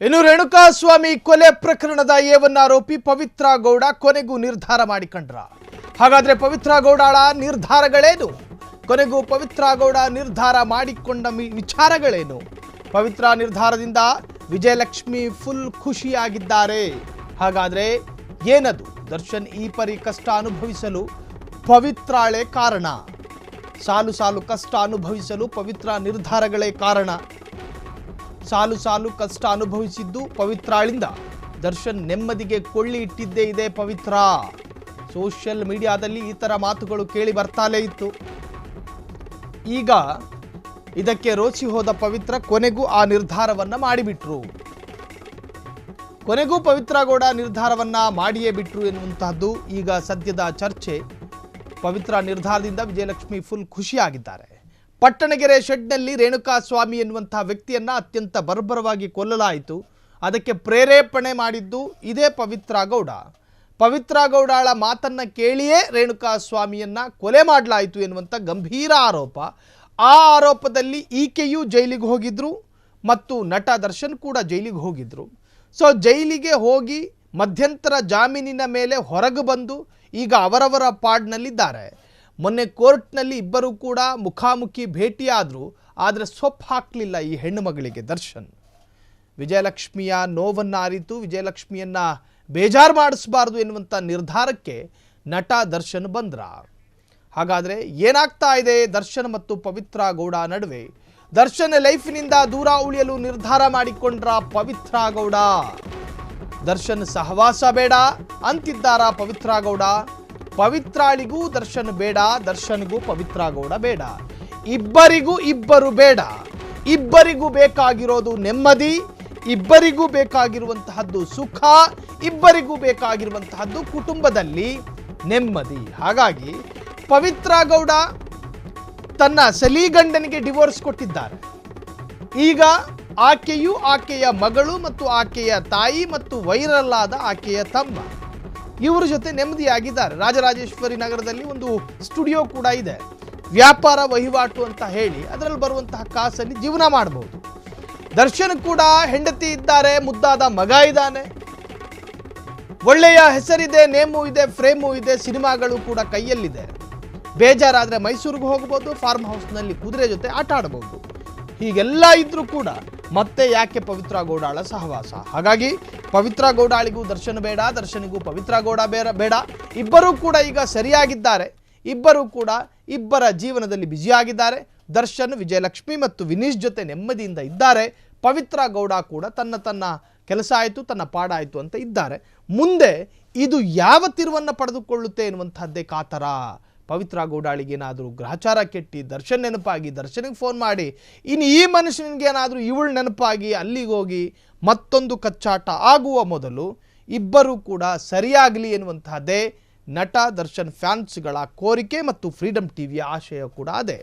ಇನ್ನು ರೇಣುಕಾಸ್ವಾಮಿ ಕೊಲೆ ಪ್ರಕರಣದ ಏವನ್ ಆರೋಪಿ ಪವಿತ್ರ ಗೌಡ ಕೊನೆಗೂ ನಿರ್ಧಾರ ಮಾಡಿಕೊಂಡ್ರ. ಹಾಗಾದ್ರೆ ಪವಿತ್ರ ಗೌಡಳ ನಿರ್ಧಾರಗಳೇನು? ಕೊನೆಗೂ ಪವಿತ್ರ ಗೌಡ ನಿರ್ಧಾರ ಮಾಡಿಕೊಂಡ ವಿಚಾರಗಳೇನು? ಪವಿತ್ರ ನಿರ್ಧಾರದಿಂದ ವಿಜಯಲಕ್ಷ್ಮಿ ಫುಲ್ ಖುಷಿಯಾಗಿದ್ದಾರೆ. ಹಾಗಾದ್ರೆ ಏನದು? ದರ್ಶನ್ ಈ ಪರಿ ಕಷ್ಟ ಅನುಭವಿಸಲು ಪವಿತ್ರಾಳೆ ಕಾರಣ. ಸಾಲು ಸಾಲು ಕಷ್ಟ ಅನುಭವಿಸಲು ಪವಿತ್ರ ನಿರ್ಧಾರಗಳೇ ಕಾರಣ. ಸಾಲು ಸಾಲು ಕಷ್ಟ ಅನುಭವಿಸಿದ್ದು ಪವಿತ್ರಾಳಿಂದ ದರ್ಶನ್ ನೆಮ್ಮದಿಗೆ ಕೊಳ್ಳಿ ಇಟ್ಟಿದ್ದೇ ಇದೆ ಪವಿತ್ರ. ಸೋಷಿಯಲ್ ಮೀಡಿಯಾದಲ್ಲಿ ಈ ಥರ ಮಾತುಗಳು ಕೇಳಿ ಬರ್ತಾಲೇ ಇತ್ತು. ಈಗ ಇದಕ್ಕೆ ರೋಸಿ ಹೋದ ಪವಿತ್ರ ಕೊನೆಗೂ ಆ ನಿರ್ಧಾರವನ್ನ ಮಾಡಿಬಿಟ್ರು. ಕೊನೆಗೂ ಪವಿತ್ರ ಗೌಡ ನಿರ್ಧಾರವನ್ನ ಮಾಡಿಯೇ ಬಿಟ್ರು ಎನ್ನುವಂತಹದ್ದು ಈಗ ಸದ್ಯದ ಚರ್ಚೆ. ಪವಿತ್ರ ನಿರ್ಧಾರದಿಂದ ವಿಜಯಲಕ್ಷ್ಮಿ ಫುಲ್ ಖುಷಿಯಾಗಿದ್ದಾರೆ. ಪಟ್ಟಣಗೆರೆ ಶೆಡ್ನಲ್ಲಿ ರೇಣುಕಾಸ್ವಾಮಿ ಎನ್ನುವಂತಹ ವ್ಯಕ್ತಿಯನ್ನ ಅತ್ಯಂತ ಬರ್ಬರವಾಗಿ ಕೊಲ್ಲಲಾಯಿತು. ಅದಕ್ಕೆ ಪ್ರೇರೇಪಣೆ ಮಾಡಿದ್ದು ಇದೇ ಪವಿತ್ರ ಗೌಡ. ಪವಿತ್ರ ಗೌಡಳ ಮಾತನ್ನ ಕೇಳಿಯೇ ರೇಣುಕಾಸ್ವಾಮಿಯನ್ನ ಕೊಲೆ ಮಾಡಲಾಯಿತು ಎನ್ನುವಂಥ ಗಂಭೀರ ಆರೋಪ. ಆ ಆರೋಪದಲ್ಲಿ ಈಕೆಯೂ ಜೈಲಿಗೆ ಹೋಗಿದ್ರು ಮತ್ತು ನಟ ದರ್ಶನ್ ಕೂಡ ಜೈಲಿಗೆ ಹೋಗಿದ್ರು. ಸೊ ಜೈಲಿಗೆ ಹೋಗಿ ಮಧ್ಯಂತರ ಜಾಮೀನಿನ ಮೇಲೆ ಹೊರಗೆ ಬಂದು ಈಗ ಅವರವರ ಪಾಡ್ನಲ್ಲಿದ್ದಾರೆ. ಮೊನ್ನೆ ಕೋರ್ಟ್ನಲ್ಲಿ ಇಬ್ಬರು ಕೂಡ ಮುಖಾಮುಖಿ ಭೇಟಿಯಾದರು. ಆದರೆ ಸೊಪ್ಪು ಹಾಕಲಿಲ್ಲ ಈ ಹೆಣ್ಣು ಮಗಳಿಗೆ ದರ್ಶನ್. ವಿಜಯಲಕ್ಷ್ಮಿಯ ನೋವನ್ನು ಅರಿತು ವಿಜಯಲಕ್ಷ್ಮಿಯನ್ನ ಬೇಜಾರು ಮಾಡಿಸಬಾರ್ದು ಎನ್ನುವಂಥ ನಿರ್ಧಾರಕ್ಕೆ ನಟ ದರ್ಶನ್ ಬಂದ್ರ. ಹಾಗಾದರೆ ಏನಾಗ್ತಾ ಇದೆ ದರ್ಶನ್ ಮತ್ತು ಪವಿತ್ರ ಗೌಡ ನಡುವೆ? ದರ್ಶನ್ ಲೈಫಿನಿಂದ ದೂರ ಉಳಿಯಲು ನಿರ್ಧಾರ ಮಾಡಿಕೊಂಡ್ರ ಪವಿತ್ರ ಗೌಡ. ದರ್ಶನ್ ಸಹವಾಸ ಬೇಡ ಅಂತಿದ್ದಾರ ಪವಿತ್ರ ಗೌಡ. ಪವಿತ್ರಾಳಿಗೂ ದರ್ಶನ್ ಬೇಡ, ದರ್ಶನ್ಗೂ ಪವಿತ್ರ ಗೌಡ ಬೇಡ. ಇಬ್ಬರಿಗೂ ಇಬ್ಬರು ಬೇಡ. ಇಬ್ಬರಿಗೂ ಬೇಕಾಗಿರೋದು ನೆಮ್ಮದಿ, ಇಬ್ಬರಿಗೂ ಬೇಕಾಗಿರುವಂತಹದ್ದು ಸುಖ, ಇಬ್ಬರಿಗೂ ಬೇಕಾಗಿರುವಂತಹದ್ದು ಕುಟುಂಬದಲ್ಲಿ ನೆಮ್ಮದಿ. ಹಾಗಾಗಿ ಪವಿತ್ರ ಗೌಡ ತನ್ನ ಸಲೀಗಂಡನಿಗೆ ಡಿವೋರ್ಸ್ ಕೊಟ್ಟಿದ್ದಾರೆ. ಈಗ ಆಕೆಯು, ಆಕೆಯ ಮಗಳು ಮತ್ತು ಆಕೆಯ ತಾಯಿ ಮತ್ತು ವೈರಲ್ ಆದ ಆಕೆಯ ತಮ್ಮ ಇವರ ಜೊತೆ ನೆಮ್ಮದಿಯಾಗಿದ್ದಾರೆ. ರಾಜರಾಜೇಶ್ವರಿ ನಗರದಲ್ಲಿ ಒಂದು ಸ್ಟುಡಿಯೋ ಕೂಡ ಇದೆ. ವ್ಯಾಪಾರ ವಹಿವಾಟು ಅಂತ ಹೇಳಿ ಅದರಲ್ಲಿ ಬರುವಂತಹ ಕಾಸಲ್ಲಿ ಜೀವನ ಮಾಡಬಹುದು. ದರ್ಶನ್ ಕೂಡ ಹೆಂಡತಿ ಇದ್ದಾರೆ, ಮುದ್ದಾದ ಮಗ ಇದ್ದಾನೆ, ಒಳ್ಳೆಯ ಹೆಸರಿದೆ, ನೇಮು ಇದೆ, ಫ್ರೇಮು ಇದೆ, ಸಿನಿಮಾಗಳು ಕೂಡ ಕೈಯಲ್ಲಿದೆ. ಬೇಜಾರಾದರೆ ಮೈಸೂರಿಗೆ ಹೋಗ್ಬೋದು, ಫಾರ್ಮ್ ಹೌಸ್ನಲ್ಲಿ ಕುದುರೆ ಜೊತೆ ಆಟ ಆಡಬಹುದು. ಹೀಗೆಲ್ಲ ಇದ್ರೂ ಕೂಡ ಮತ್ತೆ ಯಾಕೆ ಪವಿತ್ರ ಗೌಡಳ ಸಹವಾಸ? ಹಾಗಾಗಿ ಪವಿತ್ರ ಗೌಡಳಿಗೂ ದರ್ಶನ್ ಬೇಡ, ದರ್ಶನಿಗೂ ಪವಿತ್ರ ಗೌಡ ಬೇಡ. ಇಬ್ಬರೂ ಕೂಡ ಈಗ ಸರಿಯಾಗಿದ್ದಾರೆ. ಇಬ್ಬರೂ ಕೂಡ ಇಬ್ಬರ ಜೀವನದಲ್ಲಿ ಬ್ಯುಸಿಯಾಗಿದ್ದಾರೆ. ದರ್ಶನ್ ವಿಜಯಲಕ್ಷ್ಮಿ ಮತ್ತು ವಿನೀಶ್ ಜೊತೆ ನೆಮ್ಮದಿಯಿಂದ ಇದ್ದಾರೆ. ಪವಿತ್ರ ಗೌಡ ಕೂಡ ತನ್ನ ಕೆಲಸ ಆಯಿತು, ತನ್ನ ಪಾಡಾಯಿತು ಅಂತ ಇದ್ದಾರೆ. ಮುಂದೆ ಇದು ಯಾವ ತಿರುವನ್ನು ಪಡೆದುಕೊಳ್ಳುತ್ತೆ ಎನ್ನುವಂಥದ್ದೇ ಕಾತರ. ಪವಿತ್ರ ಗೌಡಳಿಗೆ ಏನಾದರೂ ಗ್ರಹಚಾರ ಕೆಟ್ಟಿ ದರ್ಶನ್ ನೆನಪಾಗಿ ದರ್ಶನಿಗೆ ಫೋನ್ ಮಾಡಿ ಇನ್ನು ಈ ಮನುಷ್ಯನಿಗೆ ಏನಾದರೂ ಇವಳು ನೆನಪಾಗಿ ಅಲ್ಲಿಗೆ ಹೋಗಿ ಮತ್ತೊಂದು ಕಚ್ಚಾಟ ಆಗುವ ಮೊದಲು ಇಬ್ಬರೂ ಕೂಡ ಸರಿಯಾಗಲಿ ಎನ್ನುವಂತಹದ್ದೇ ನಟ ದರ್ಶನ್ ಫ್ಯಾನ್ಸ್ಗಳ ಕೋರಿಕೆ ಮತ್ತು ಫ್ರೀಡಮ್ ಟಿವಿಯ ಆಶಯ ಕೂಡ ಅದೇ.